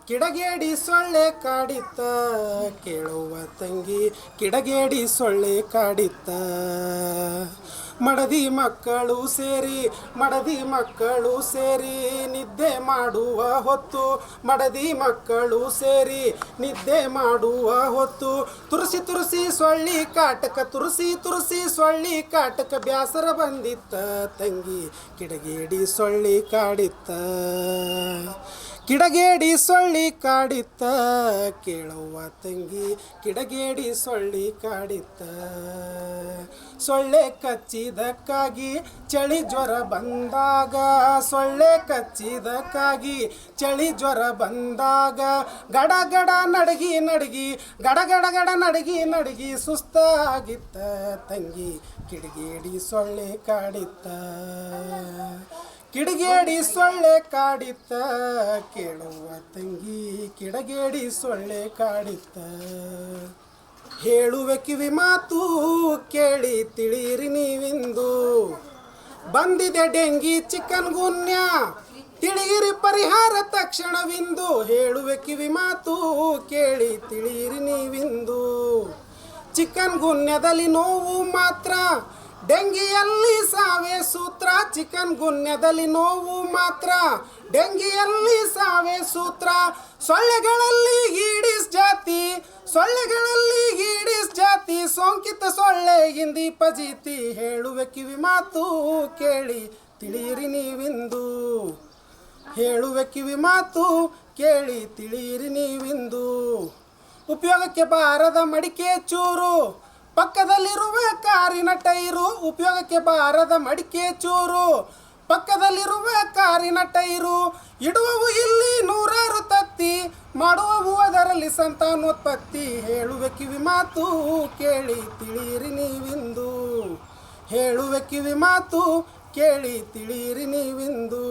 ಕಿಡಗೇಡಿ ಸೊಳ್ಳೆ ಕಾಡಿತ್ತ ಕೇಳುವ ತಂಗಿ ಕಿಡಗೇಡಿ ಸೊಳ್ಳೆ ಕಾಡಿತ್ತ ಮಡದಿ ಮಕ್ಕಳು ಸೇರಿ ನಿದ್ದೆ ಮಾಡುವ ಹೊತ್ತು ಮಡದಿ ಮಕ್ಕಳು ಸೇರಿ ನಿದ್ದೆ ಮಾಡುವ ಹೊತ್ತು ತುರುಸಿ ಸೊಳ್ಳಿ ಕಾಟಕ ಬ್ಯಾಸರ ಬಂದಿತ್ತ ತಂಗಿ ಕಿಡಗೇಡಿ ಸೊಳ್ಳಿ ಕಾಡಿತ್ತ ಕಿಡಗೇಡಿ ಸೊಳ್ಳಿ ಕಾಡಿತ್ತ ಕೇಳುವ ತಂಗಿ ಕಿಡಗೇಡಿ ಸೊಳ್ಳಿ ಕಾಡಿತ್ತ ಸೊಳ್ಳೆ ಕಚ್ಚಿದಕ್ಕಾಗಿ ಚಳಿ ಜ್ವರ ಬಂದಾಗ ಗಡ ನಡಗಿ ಸುಸ್ತಾಗಿತ್ತ ತಂಗಿ ಕಿಡಗೇಡಿ ಸೊಳ್ಳೆ ಕಾಡಿತ್ತ ಕಿಡಗೇಡಿ ಸೊಳ್ಳೆ ಕಾಡಿತ್ತ ಕೇಳುವ ತಂಗಿ ಕಿಡಗೇಡಿ ಸೊಳ್ಳೆ ಕಾಡಿತ್ತ ಹೇಳುವೆ ಕಿವಿ ಮಾತು ಕೇಳಿ ತಿಳಿಯಿರಿ ನೀವಿಂದು ಬಂದಿದೆ ಡೆಂಗಿ ಚಿಕನ್ ಗುನ್ಯ ತಿಳಿಯಿರಿ ಪರಿಹಾರ ತಕ್ಷಣವಿಂದು ಹೇಳುವೆ ಕಿವಿ ಮಾತು ಕೇಳಿ ತಿಳಿಯಿರಿ ನೀವಿಂದು ಚಿಕನ್ ಗುನ್ಯದಲ್ಲಿ ನೋವು ಮಾತ್ರ ಡೆಂಗಿಯಲ್ಲಿ ಸಾವೇ ಸೂತ್ರ ಚಿಕನ್ ಗುನ್ಯದಲ್ಲಿ ನೋವು ಮಾತ್ರ ಡೆಂಗಿಯಲ್ಲಿ ಸಾವೇ ಸೂತ್ರ ಸೊಳ್ಳೆಗಳಲ್ಲಿ ಈಡಿಸ್ ಜಾತಿ ಸೋಂಕಿತ ಸೊಳ್ಳೆ ಇಂದಿ ಪಜೀತಿ ಹೇಳುವೆ ಕಿವಿ ಮಾತು ಕೇಳಿ ತಿಳಿಯಿರಿ ನೀವಿಂದು ಹೇಳುವೆ ಕಿವಿ ಮಾತು ಕೇಳಿ ತಿಳಿಯಿರಿ ನೀವಿಂದು ಉಪಯೋಗಕ್ಕೆ ಬಾರದ ಮಡಿಕೆ ಚೂರು ಪಕ್ಕದಲ್ಲಿರುವ ಕಾರಿನ ಟೈರು ಉಪಯೋಗಕ್ಕೆ ಬಾರದ ಮಡಿಕೆ ಚೂರು ಪಕ್ಕದಲ್ಲಿರುವ ಕಾರಿನ ಟೈರು ಇಡುವವು ಇಲ್ಲಿ ನೂರಾರು ತತ್ತಿ ಮಾಡುವವು ಅದರಲ್ಲಿ ಸಂತಾನೋತ್ಪತ್ತಿ ಹೇಳುವೆ ಕಿವಿ ಮಾತು ಕೇಳಿ ತಿಳಿಯಿರಿ ನೀವಿಂದು ಹೇಳುವೆ ಕಿವಿ ಮಾತು ಕೇಳಿ ತಿಳಿಯಿರಿ ನೀವಿಂದು